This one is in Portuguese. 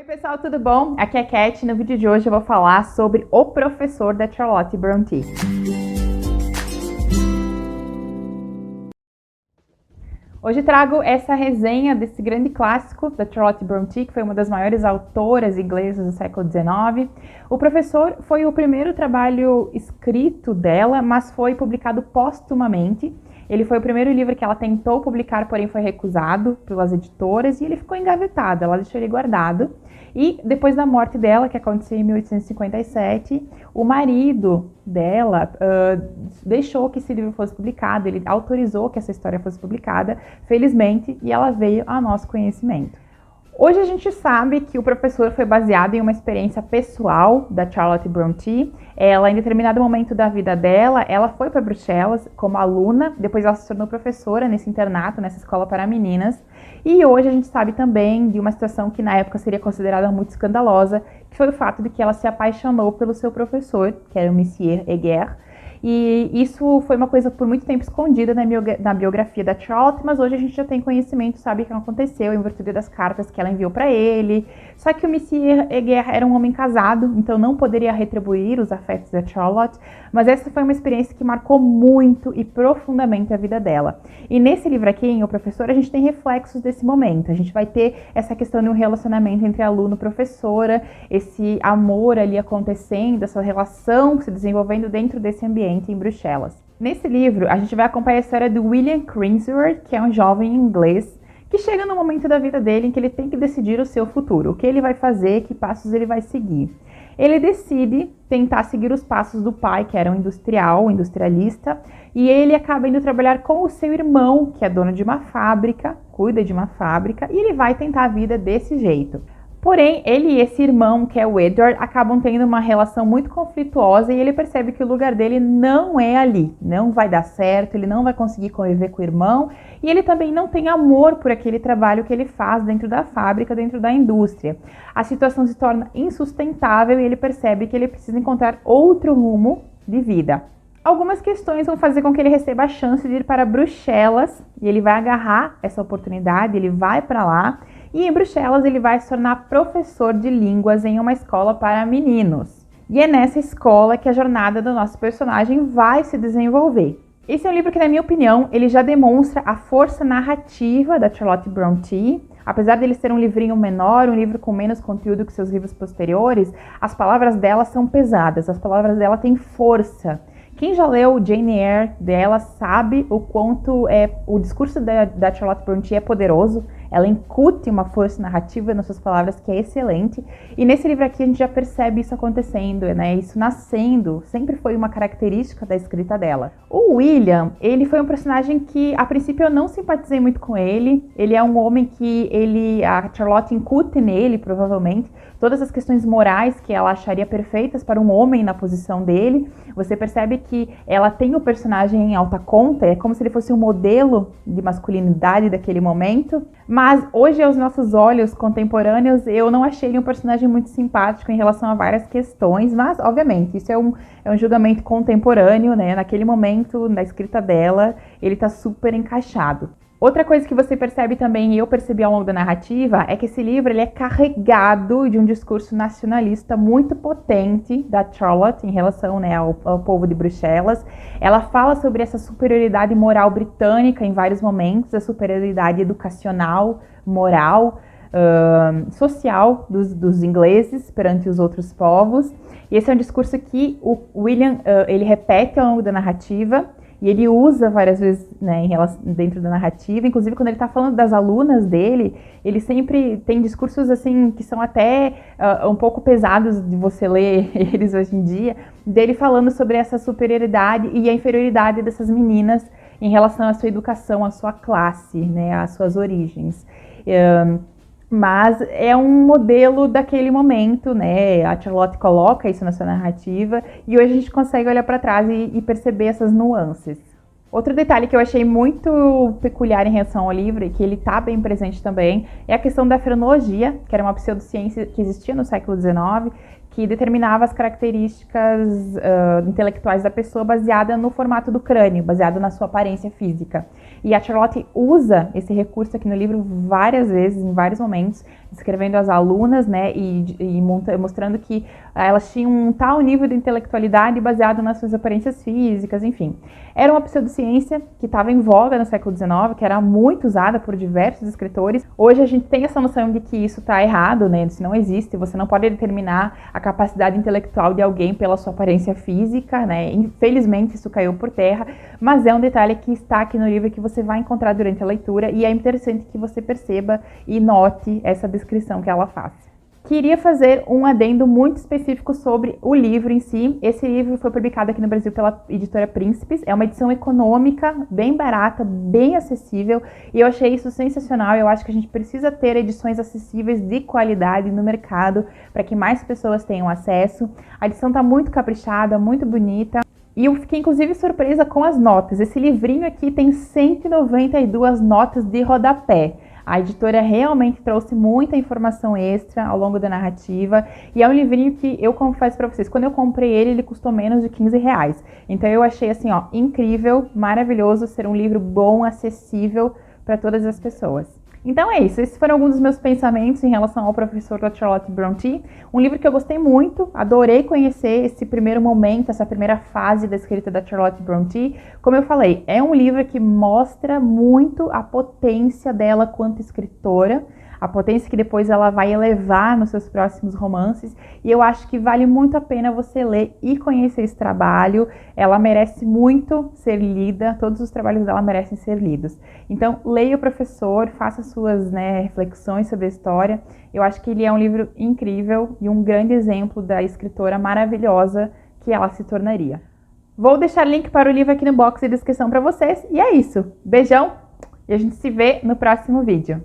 Oi pessoal, tudo bom? Aqui é a Cat. No vídeo de hoje eu vou falar sobre O Professor da Charlotte Brontë. Hoje trago essa resenha desse grande clássico da Charlotte Brontë, que foi uma das maiores autoras inglesas do século XIX. O Professor foi o primeiro trabalho escrito dela, mas foi publicado póstumamente. Ele foi o primeiro livro que ela tentou publicar, porém foi recusado pelas editoras e ele ficou engavetado, ela deixou ele guardado. E depois da morte dela, que aconteceu em 1857, o marido dela deixou que esse livro fosse publicado, ele autorizou que essa história fosse publicada, felizmente, e ela veio ao nosso conhecimento. Hoje a gente sabe que o Professor foi baseado em uma experiência pessoal da Charlotte Brontë. Ela, em determinado momento da vida dela, ela foi para Bruxelas como aluna, depois ela se tornou professora nesse internato, nessa escola para meninas. E hoje a gente sabe também de uma situação que na época seria considerada muito escandalosa, que foi o fato de que ela se apaixonou pelo seu professor, que era o Monsieur Heger. E isso foi uma coisa por muito tempo escondida na biografia da Charlotte, mas hoje a gente já tem conhecimento, sabe o que aconteceu em virtude das cartas que ela enviou para ele. Só que o Monsieur Heger era um homem casado, então não poderia retribuir os afetos da Charlotte, mas essa foi uma experiência que marcou muito e profundamente a vida dela. E nesse livro aqui, em O Professor, a gente tem reflexos desse momento. A gente vai ter essa questão de um relacionamento entre aluno e professora, esse amor ali acontecendo, essa relação se desenvolvendo dentro desse ambiente em Bruxelas. Nesse livro, a gente vai acompanhar a história do William Cransworth, que é um jovem inglês que chega no momento da vida dele em que ele tem que decidir o seu futuro, o que ele vai fazer, que passos ele vai seguir. Ele decide tentar seguir os passos do pai, que era um industrialista, e ele acaba indo trabalhar com o seu irmão, que é dono de uma fábrica, cuida de uma fábrica, e ele vai tentar a vida desse jeito. Porém, ele e esse irmão, que é o Edward, acabam tendo uma relação muito conflituosa e ele percebe que o lugar dele não é ali, não vai dar certo, ele não vai conseguir conviver com o irmão e ele também não tem amor por aquele trabalho que ele faz dentro da fábrica, dentro da indústria. A situação se torna insustentável e ele percebe que ele precisa encontrar outro rumo de vida. Algumas questões vão fazer com que ele receba a chance de ir para Bruxelas e ele vai agarrar essa oportunidade, ele vai para lá. E em Bruxelas ele vai se tornar professor de línguas em uma escola para meninos. E é nessa escola que a jornada do nosso personagem vai se desenvolver. Esse é um livro que, na minha opinião, ele já demonstra a força narrativa da Charlotte Brontë. Apesar de ele ser um livrinho menor, um livro com menos conteúdo que seus livros posteriores, as palavras dela são pesadas, as palavras dela têm força. Quem já leu Jane Eyre dela sabe o quanto o discurso da Charlotte Brontë é poderoso. Ela incute uma força narrativa nas suas palavras que é excelente. E nesse livro aqui a gente já percebe isso acontecendo, né? Isso nascendo, sempre foi uma característica da escrita dela. O William, ele foi um personagem que a princípio eu não simpatizei muito com ele. Ele é um homem que a Charlotte incute nele, provavelmente, todas as questões morais que ela acharia perfeitas para um homem na posição dele. Você percebe que ela tem o personagem em alta conta, é como se ele fosse um modelo de masculinidade daquele momento. Mas hoje, aos nossos olhos contemporâneos, eu não achei ele um personagem muito simpático em relação a várias questões, mas, obviamente, isso é um julgamento contemporâneo, né? Naquele momento, na escrita dela, ele tá super encaixado. Outra coisa que você percebe também, e eu percebi ao longo da narrativa, é que esse livro ele é carregado de um discurso nacionalista muito potente da Charlotte em relação, né, ao povo de Bruxelas. Ela fala sobre essa superioridade moral britânica em vários momentos, a superioridade educacional, moral, social dos ingleses perante os outros povos. E esse é um discurso que o William ele repete ao longo da narrativa. E ele usa várias vezes, né, dentro da narrativa, inclusive quando ele está falando das alunas dele, ele sempre tem discursos assim que são até um pouco pesados de você ler eles hoje em dia, dele falando sobre essa superioridade e a inferioridade dessas meninas em relação à sua educação, à sua classe, né, às suas origens. Mas é um modelo daquele momento, né? A Charlotte coloca isso na sua narrativa e hoje a gente consegue olhar para trás e perceber essas nuances. Outro detalhe que eu achei muito peculiar em relação ao livro, e que ele está bem presente também, é a questão da frenologia, que era uma pseudociência que existia no século XIX, que determinava as características intelectuais da pessoa baseada no formato do crânio, baseado na sua aparência física. E a Charlotte usa esse recurso aqui no livro várias vezes, em vários momentos, descrevendo as alunas, né, e mostrando que elas tinham um tal nível de intelectualidade baseado nas suas aparências físicas, enfim. Era uma pseudociência que estava em voga no século XIX, que era muito usada por diversos escritores. Hoje a gente tem essa noção de que isso está errado, né, isso não existe, você não pode determinar a capacidade intelectual de alguém pela sua aparência física, né, infelizmente isso caiu por terra, mas é um detalhe que está aqui no livro que você vai encontrar durante a leitura e é interessante que você perceba e note essa descrição que ela faz. Queria fazer um adendo muito específico sobre o livro em si. Esse livro foi publicado aqui no Brasil pela editora Príncipes. É uma edição econômica, bem barata, bem acessível. E eu achei isso sensacional. Eu acho que a gente precisa ter edições acessíveis de qualidade no mercado para que mais pessoas tenham acesso. A edição está muito caprichada, muito bonita. E eu fiquei inclusive surpresa com as notas. Esse livrinho aqui tem 192 notas de rodapé. A editora realmente trouxe muita informação extra ao longo da narrativa e é um livrinho que eu confesso para vocês, quando eu comprei ele custou menos de R$15. Então eu achei assim, ó, incrível, maravilhoso ser um livro bom, acessível para todas as pessoas. Então é isso, esses foram alguns dos meus pensamentos em relação ao Professor da Charlotte Brontë, um livro que eu gostei muito, adorei conhecer esse primeiro momento, essa primeira fase da escrita da Charlotte Brontë. Como eu falei, é um livro que mostra muito a potência dela quanto escritora, a potência que depois ela vai elevar nos seus próximos romances, e eu acho que vale muito a pena você ler e conhecer esse trabalho. Ela merece muito ser lida, todos os trabalhos dela merecem ser lidos. Então, leia o Professor, faça suas, reflexões sobre a história. Eu acho que ele é um livro incrível e um grande exemplo da escritora maravilhosa que ela se tornaria. Vou deixar link para o livro aqui no box de descrição para vocês, e é isso. Beijão, e a gente se vê no próximo vídeo.